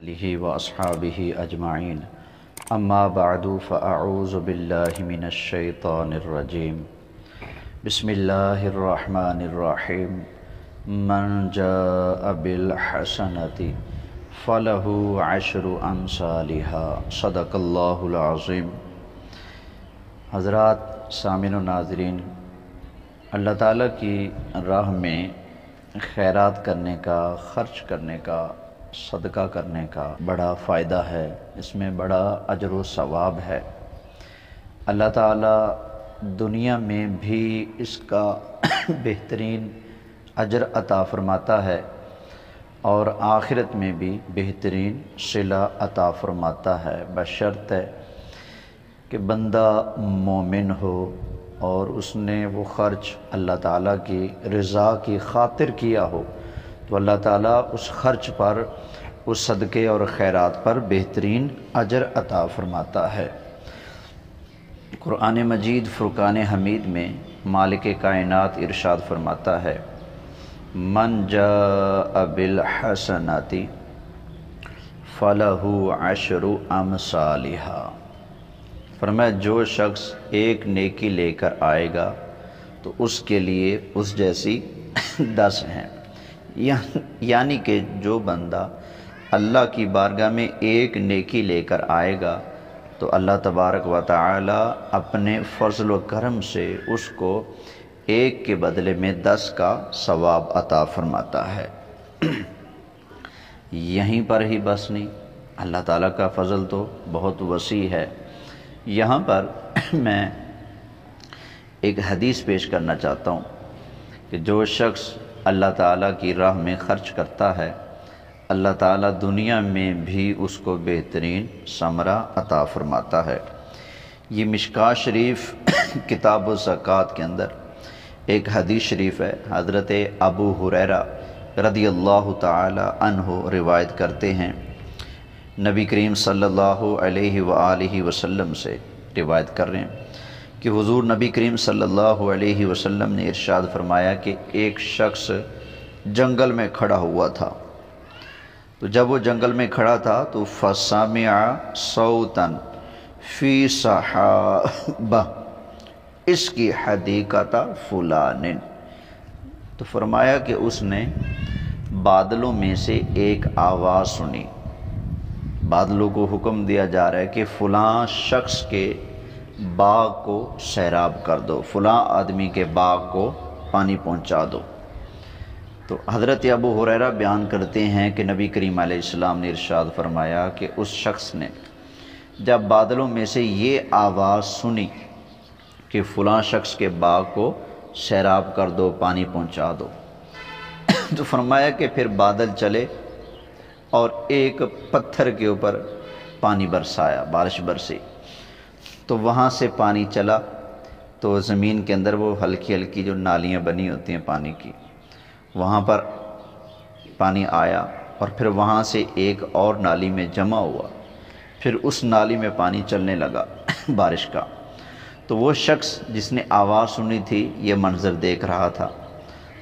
آلہ واصحابہ اجمعین اما بعد فاعوذ باللہ من الشیطان الرجیم بسم اللہ الرحمن الرحیم من جاء بالحسنۃ فلہ عشر امثالہا صدق اللہ العظیم۔ حضرات سامعین و ناظرین، اللہ تعالیٰ کی راہ میں خیرات کرنے کا، خرچ کرنے کا، صدقہ کرنے کا بڑا فائدہ ہے، اس میں بڑا اجر و ثواب ہے۔ اللہ تعالیٰ دنیا میں بھی اس کا بہترین اجر عطا فرماتا ہے اور آخرت میں بھی بہترین صلہ عطا فرماتا ہے، بشرط ہے کہ بندہ مومن ہو اور اس نے وہ خرچ اللہ تعالیٰ کی رضا کی خاطر کیا ہو تو اللہ تعالیٰ اس خرچ پر، اس صدقے اور خیرات پر بہترین اجر عطا فرماتا ہے۔ قرآن مجید فرقان حمید میں مالک کائنات ارشاد فرماتا ہے، من جاء بالحسنۃ فلہ عشر امثالہا۔ فرمایا جو شخص ایک نیکی لے کر آئے گا تو اس کے لیے اس جیسی 10 ہیں، یعنی کہ جو بندہ اللہ کی بارگاہ میں ایک نیکی لے کر آئے گا تو اللہ تبارک و تعالی اپنے فضل و کرم سے اس کو ایک کے بدلے میں 10 کا ثواب عطا فرماتا ہے۔ یہیں پر ہی بس نہیں، اللہ تعالیٰ کا فضل تو بہت وسیع ہے۔ یہاں پر میں ایک حدیث پیش کرنا چاہتا ہوں کہ جو شخص اللہ تعالیٰ کی راہ میں خرچ کرتا ہے، اللہ تعالیٰ دنیا میں بھی اس کو بہترین ثمرہ عطا فرماتا ہے۔ یہ مشکوٰۃ شریف کتاب الزکوٰۃ کے اندر ایک حدیث شریف ہے، حضرت ابو ہریرہ رضی اللہ تعالی عنہ روایت کرتے ہیں، نبی کریم صلی اللہ علیہ وآلہ وسلم سے روایت کر رہے ہیں کہ حضور نبی کریم صلی اللہ علیہ وسلم نے ارشاد فرمایا کہ ایک شخص جنگل میں کھڑا ہوا تھا، تو جب وہ جنگل میں کھڑا تھا تو فَسَمِعَ صَوْتًا فِي سَحَابَةٍ اس کی حدیقۃ فلان، تو فرمایا کہ اس نے بادلوں میں سے ایک آواز سنی۔ بادلوں کو حکم دیا جا رہا ہے کہ فلاں شخص کے باغ کو سیراب کر دو، فلاں آدمی کے باغ کو پانی پہنچا دو۔ تو حضرت ابو ہریرہ بیان کرتے ہیں کہ نبی کریم علیہ السلام نے ارشاد فرمایا کہ اس شخص نے جب بادلوں میں سے یہ آواز سنی کہ فلاں شخص کے باغ کو سیراب کر دو، پانی پہنچا دو، تو فرمایا کہ پھر بادل چلے اور ایک پتھر کے اوپر پانی برسایا، بارش برسی، تو وہاں سے پانی چلا تو زمین کے اندر وہ ہلکی ہلکی جو نالیاں بنی ہوتی ہیں پانی کی، وہاں پر پانی آیا اور پھر وہاں سے ایک اور نالی میں جمع ہوا، پھر اس نالی میں پانی چلنے لگا بارش کا۔ تو وہ شخص جس نے آواز سنی تھی یہ منظر دیکھ رہا تھا،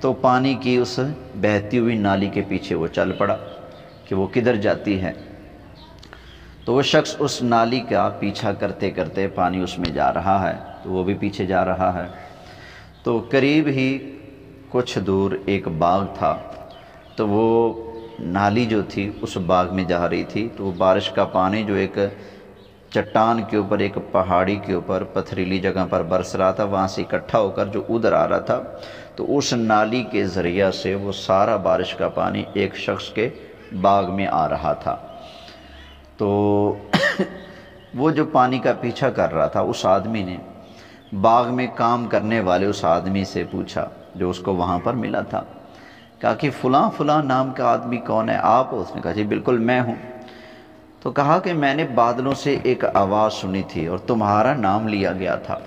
تو پانی کی اس بہتی ہوئی نالی کے پیچھے وہ چل پڑا کہ وہ کدھر جاتی ہے۔ تو وہ شخص اس نالی کا پیچھا کرتے کرتے پانی اس میں جا رہا ہے تو وہ بھی پیچھے جا رہا ہے، تو قریب ہی کچھ دور ایک باغ تھا، تو وہ نالی جو تھی اس باغ میں جا رہی تھی، تو وہ بارش کا پانی جو ایک چٹان کے اوپر، ایک پہاڑی کے اوپر پتھریلی جگہ پر برس رہا تھا، وہاں سے اکٹھا ہو کر جو ادھر آ رہا تھا، تو اس نالی کے ذریعہ سے وہ سارا بارش کا پانی ایک شخص کے باغ میں آ رہا تھا۔ تو وہ جو پانی کا پیچھا کر رہا تھا اس آدمی نے باغ میں کام کرنے والے اس آدمی سے پوچھا جو اس کو وہاں پر ملا تھا، کہا کہ فلاں فلاں نام کا آدمی کون ہے آپ؟ اس نے کہا جی بالکل میں ہوں۔ تو کہا کہ میں نے بادلوں سے ایک آواز سنی تھی اور تمہارا نام لیا گیا تھا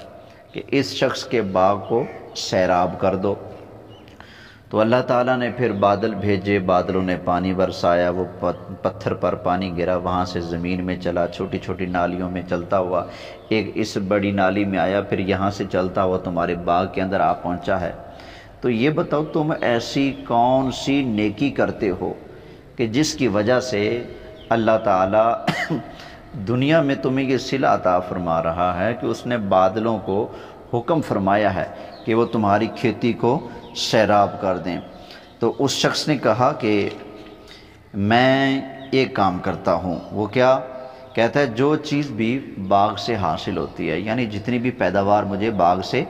کہ اس شخص کے باغ کو سیراب کر دو۔ تو اللہ تعالیٰ نے پھر بادل بھیجے، بادلوں نے پانی برسایا، وہ پتھر پر پانی گرا، وہاں سے زمین میں چلا، چھوٹی چھوٹی نالیوں میں چلتا ہوا ایک اس بڑی نالی میں آیا، پھر یہاں سے چلتا ہوا تمہارے باغ کے اندر آ پہنچا ہے۔ تو یہ بتاؤ تم ایسی کون سی نیکی کرتے ہو کہ جس کی وجہ سے اللہ تعالیٰ دنیا میں تمہیں یہ صلہ عطا فرما رہا ہے کہ اس نے بادلوں کو حکم فرمایا ہے کہ وہ تمہاری کھیتی کو سیراب کر دیں۔ تو اس شخص نے کہا کہ میں ایک کام کرتا ہوں۔ وہ کیا کہتا ہے؟ جو چیز بھی باغ سے حاصل ہوتی ہے، یعنی جتنی بھی پیداوار مجھے باغ سے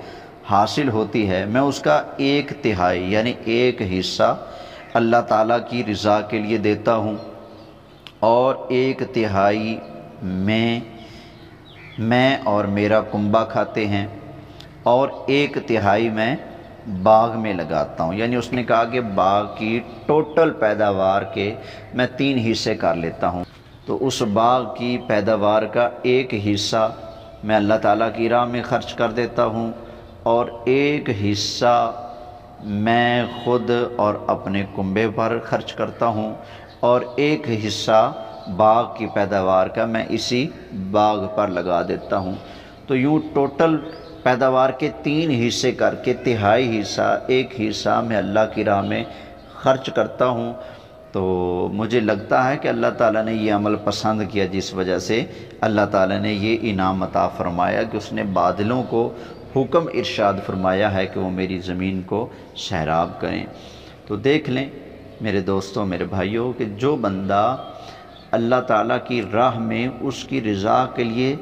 حاصل ہوتی ہے، میں اس کا 1/3 یعنی 1 حصہ اللہ تعالیٰ کی رضا کے لیے دیتا ہوں، اور 1/3 میں اور میرا کنبہ کھاتے ہیں، اور 1/3 میں باغ میں لگاتا ہوں۔ یعنی اس نے کہا کہ باغ کی ٹوٹل پیداوار کے میں 3 حصے کر لیتا ہوں، تو اس باغ کی پیداوار کا 1 حصہ میں اللہ تعالیٰ کی راہ میں خرچ کر دیتا ہوں، اور 1 حصہ میں خود اور اپنے کنبے پر خرچ کرتا ہوں، اور 1 حصہ باغ کی پیداوار کا میں اسی باغ پر لگا دیتا ہوں۔ تو یوں ٹوٹل پیداوار کے 3 حصے کر کے 1/3 حصہ 1 حصہ میں اللہ کی راہ میں خرچ کرتا ہوں۔ تو مجھے لگتا ہے کہ اللہ تعالیٰ نے یہ عمل پسند کیا، جس وجہ سے اللہ تعالیٰ نے یہ انعام عطا فرمایا کہ اس نے بادلوں کو حکم ارشاد فرمایا ہے کہ وہ میری زمین کو سیراب کریں۔ تو دیکھ لیں میرے دوستوں، میرے بھائیوں، کہ جو بندہ اللہ تعالیٰ کی راہ میں اس کی رضا کے لیے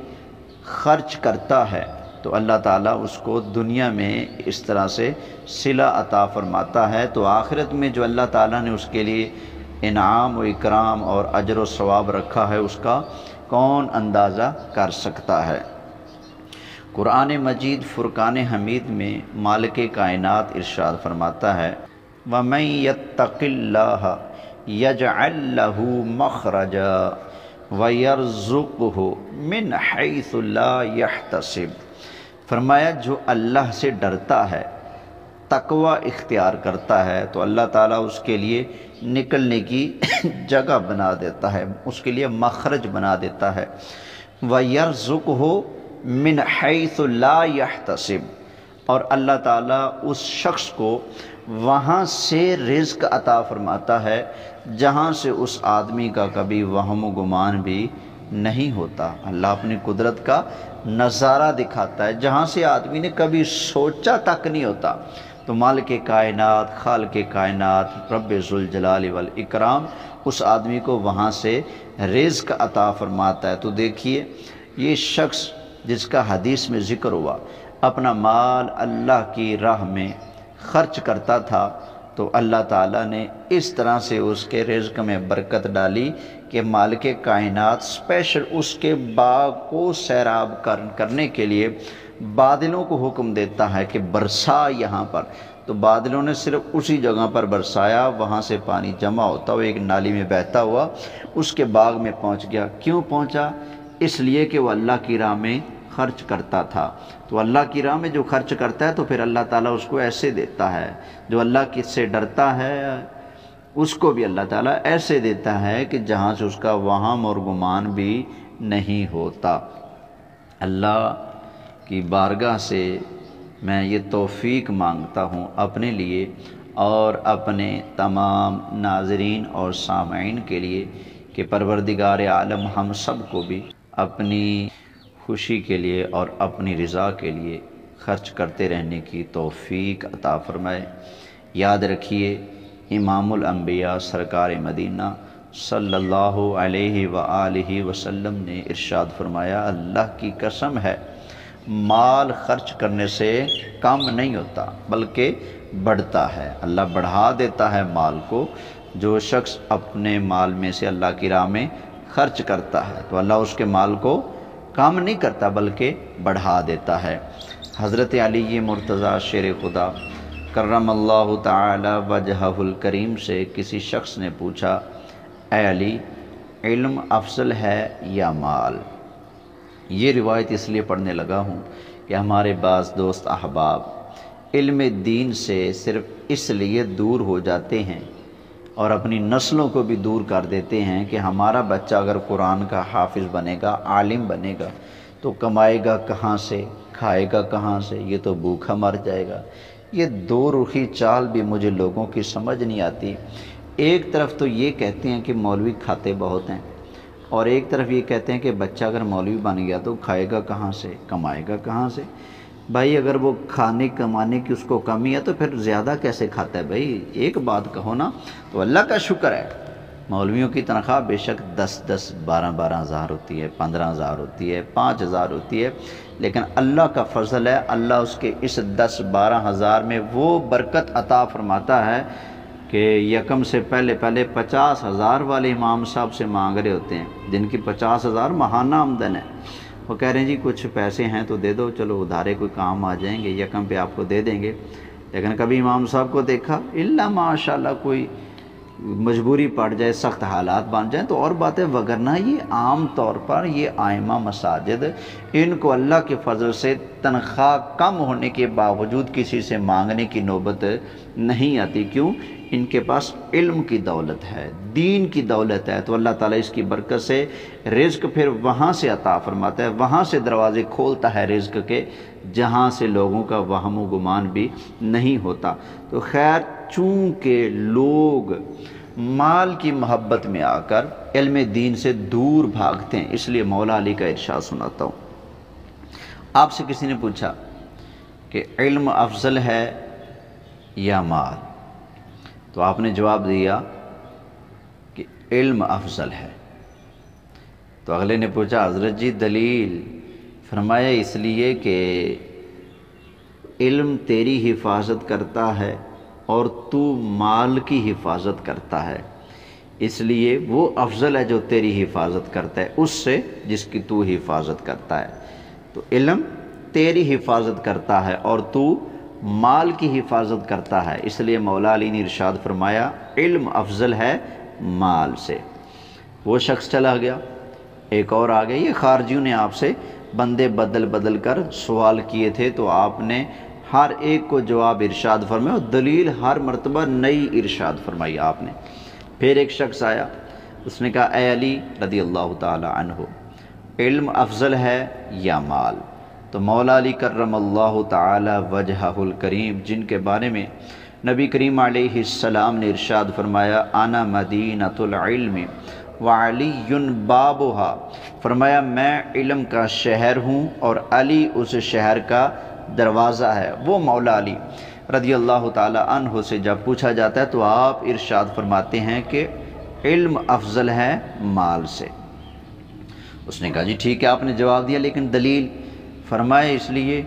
خرچ کرتا ہے تو اللہ تعالیٰ اس کو دنیا میں اس طرح سے صلہ عطا فرماتا ہے، تو آخرت میں جو اللہ تعالیٰ نے اس کے لیے انعام و اکرام اور اجر و ثواب رکھا ہے اس کا کون اندازہ کر سکتا ہے۔ قرآن مجید فرقان حمید میں مالک کائنات ارشاد فرماتا ہے وَمَن يَتَّقِ اللَّهَ يَجْعَل لَّهُ مَخْرَجًا وَيَرْزُقْهُ مِنْ حَيْثُ لَا يَحْتَسِبُ۔ فرمایا جو اللہ سے ڈرتا ہے، تقوی اختیار کرتا ہے، تو اللہ تعالیٰ اس کے لیے نکلنے کی جگہ بنا دیتا ہے، اس کے لیے مخرج بنا دیتا ہے۔ وَيَرْزُقْهُ مِنْ حَيْثُ لَا يَحْتَسِبُ، اور اللہ تعالیٰ اس شخص کو وہاں سے رزق عطا فرماتا ہے جہاں سے اس آدمی کا کبھی وہم و گمان بھی نہیں ہوتا۔ اللہ اپنی قدرت کا نظارہ دکھاتا ہے جہاں سے آدمی نے کبھی سوچا تک نہیں ہوتا۔ تو مالک کائنات، خالق کائنات، رب ذوالجلال والاکرام اس آدمی کو وہاں سے رزق عطا فرماتا ہے۔ تو دیکھیے یہ شخص جس کا حدیث میں ذکر ہوا اپنا مال اللہ کی راہ میں خرچ کرتا تھا، تو اللہ تعالیٰ نے اس طرح سے اس کے رزق میں برکت ڈالی کہ مالک کائنات اسپیشل اس کے باغ کو سیراب کرنے کے لیے بادلوں کو حکم دیتا ہے کہ برسا یہاں پر۔ تو بادلوں نے صرف اسی جگہ پر برسایا، وہاں سے پانی جمع ہوتا ہوا ایک نالی میں بہتا ہوا اس کے باغ میں پہنچ گیا۔ کیوں پہنچا؟ اس لیے کہ وہ اللہ کی راہ میں خرچ کرتا تھا۔ تو اللہ کی راہ میں جو خرچ کرتا ہے تو پھر اللہ تعالیٰ اس کو ایسے دیتا ہے، جو اللہ کس سے ڈرتا ہے اس کو بھی اللہ تعالیٰ ایسے دیتا ہے کہ جہاں سے اس کا وہم اور گمان بھی نہیں ہوتا۔ اللہ کی بارگاہ سے میں یہ توفیق مانگتا ہوں اپنے لیے اور اپنے تمام ناظرین اور سامعین کے لیے کہ پروردگار عالم ہم سب کو بھی اپنی خوشی کے لیے اور اپنی رضا کے لیے خرچ کرتے رہنے کی توفیق عطا فرمائے۔ یاد رکھیے امام الانبیاء سرکار مدینہ صلی اللہ علیہ وآلہ وسلم نے ارشاد فرمایا، اللہ کی قسم ہے مال خرچ کرنے سے کم نہیں ہوتا بلکہ بڑھتا ہے، اللہ بڑھا دیتا ہے مال کو۔ جو شخص اپنے مال میں سے اللہ کی راہ میں خرچ کرتا ہے تو اللہ اس کے مال کو کم نہیں کرتا بلکہ بڑھا دیتا ہے۔ حضرت علی مرتضیٰ شیر خدا کرم اللہ تعالی وجہہ الکریم سے کسی شخص نے پوچھا، اے علی علم افضل ہے یا مال؟ یہ روایت اس لیے پڑھنے لگا ہوں کہ ہمارے بعض دوست احباب علم دین سے صرف اس لیے دور ہو جاتے ہیں اور اپنی نسلوں کو بھی دور کر دیتے ہیں کہ ہمارا بچہ اگر قرآن کا حافظ بنے گا، عالم بنے گا تو کمائے گا کہاں سے، کھائے گا کہاں سے، یہ تو بھوکا مر جائے گا۔ یہ دو رخی چال بھی مجھے لوگوں کی سمجھ نہیں آتی۔ ایک طرف تو یہ کہتے ہیں کہ مولوی کھاتے بہت ہیں، اور ایک طرف یہ کہتے ہیں کہ بچہ اگر مولوی بن گیا تو کھائے گا کہاں سے، کمائے گا کہاں سے؟ بھائی اگر وہ کھانے کمانے کی اس کو کمی ہے تو پھر زیادہ کیسے کھاتا ہے؟ بھائی ایک بات کہو نا، تو اللہ کا شکر ہے مولویوں کی تنخواہ بے شک 10 12 ہزار ہوتی ہے، 15 ہزار ہوتی ہے، 5 ہزار ہوتی ہے، لیکن اللہ کا فضل ہے، اللہ اس کے اس 10 12 ہزار میں وہ برکت عطا فرماتا ہے کہ یکم سے پہلے 50 ہزار والے امام صاحب سے مانگ رہے ہوتے ہیں، جن کی 50 ہزار ماہانہ آمدن ہے، وہ کہہ رہے ہیں جی کچھ پیسے ہیں تو دے دو، چلو ادھارے کوئی کام آ جائیں گے، یکم پہ آپ کو دے دیں گے۔ لیکن کبھی امام صاحب کو دیکھا الا ماشاءاللہ کوئی مجبوری پڑ جائے، سخت حالات بن جائیں تو اور باتیں، وگرنہ یہ عام طور پر یہ ائمہ مساجد، ان کو اللہ کے فضل سے تنخواہ کم ہونے کے باوجود کسی سے مانگنے کی نوبت نہیں آتی۔ کیوں؟ ان کے پاس علم کی دولت ہے، دین کی دولت ہے، تو اللہ تعالیٰ اس کی برکت سے رزق پھر وہاں سے عطا فرماتا ہے، وہاں سے دروازے کھولتا ہے رزق کے، جہاں سے لوگوں کا وہم و گمان بھی نہیں ہوتا۔ تو خیر، چونکہ لوگ مال کی محبت میں آ کر علم دین سے دور بھاگتے ہیں، اس لیے مولا علی کا ارشاد سناتا ہوں۔ آپ سے کسی نے پوچھا کہ علم افضل ہے یا مال؟ تو آپ نے جواب دیا کہ علم افضل ہے۔ تو اگلے نے پوچھا حضرت جی دلیل؟ فرمایا اس لیے کہ علم تیری حفاظت کرتا ہے اور تو مال کی حفاظت کرتا ہے، اس لیے وہ افضل ہے جو تیری حفاظت کرتا ہے اس سے جس کی تو حفاظت کرتا ہے۔ تو علم تیری حفاظت کرتا ہے اور تو مال کی حفاظت کرتا ہے، اس لیے مولا علی نے ارشاد فرمایا علم افضل ہے مال سے۔ وہ شخص چلا گیا، ایک اور آ گیا۔ یہ خارجیوں نے آپ سے بندے بدل بدل کر سوال کیے تھے، تو آپ نے ہر ایک کو جواب ارشاد فرمایا، اور دلیل ہر مرتبہ نئی ارشاد فرمائی آپ نے۔ پھر ایک شخص آیا، اس نے کہا اے علی رضی اللہ تعالی عنہ، علم افضل ہے یا مال؟ تو مولا علی کرم اللہ تعالی وجہہ الکریم، جن کے بارے میں نبی کریم علیہ السلام نے ارشاد فرمایا انا مدینۃ العلم وعلی بابھا، فرمایا میں علم کا شہر ہوں اور علی اس شہر کا دروازہ ہے۔ وہ مولا علی رضی اللہ تعالی عنہ سے جب پوچھا جاتا ہے تو آپ ارشاد فرماتے ہیں کہ علم افضل ہے مال سے۔ اس نے کہا جی ٹھیک ہے، آپ نے جواب دیا، لیکن دلیل؟ فرمائے اس لیے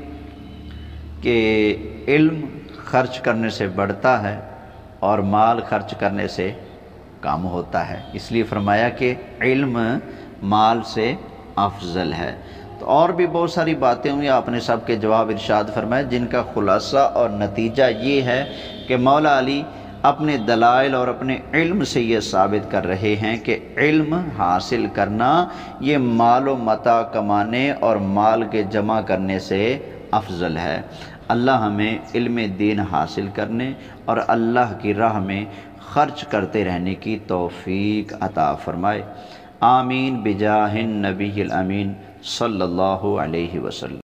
کہ علم خرچ کرنے سے بڑھتا ہے اور مال خرچ کرنے سے کم ہوتا ہے، اس لیے فرمایا کہ علم مال سے افضل ہے۔ تو اور بھی بہت ساری باتیں ہوئی، آپ نے سب کے جواب ارشاد فرمائے، جن کا خلاصہ اور نتیجہ یہ ہے کہ مولا علی اپنے دلائل اور اپنے علم سے یہ ثابت کر رہے ہیں کہ علم حاصل کرنا یہ مال و متاع کمانے اور مال کے جمع کرنے سے افضل ہے۔ اللہ ہمیں علم دین حاصل کرنے اور اللہ کی راہ میں خرچ کرتے رہنے کی توفیق عطا فرمائے۔ آمین بجاہ النبی الامین صلی اللہ علیہ وسلم۔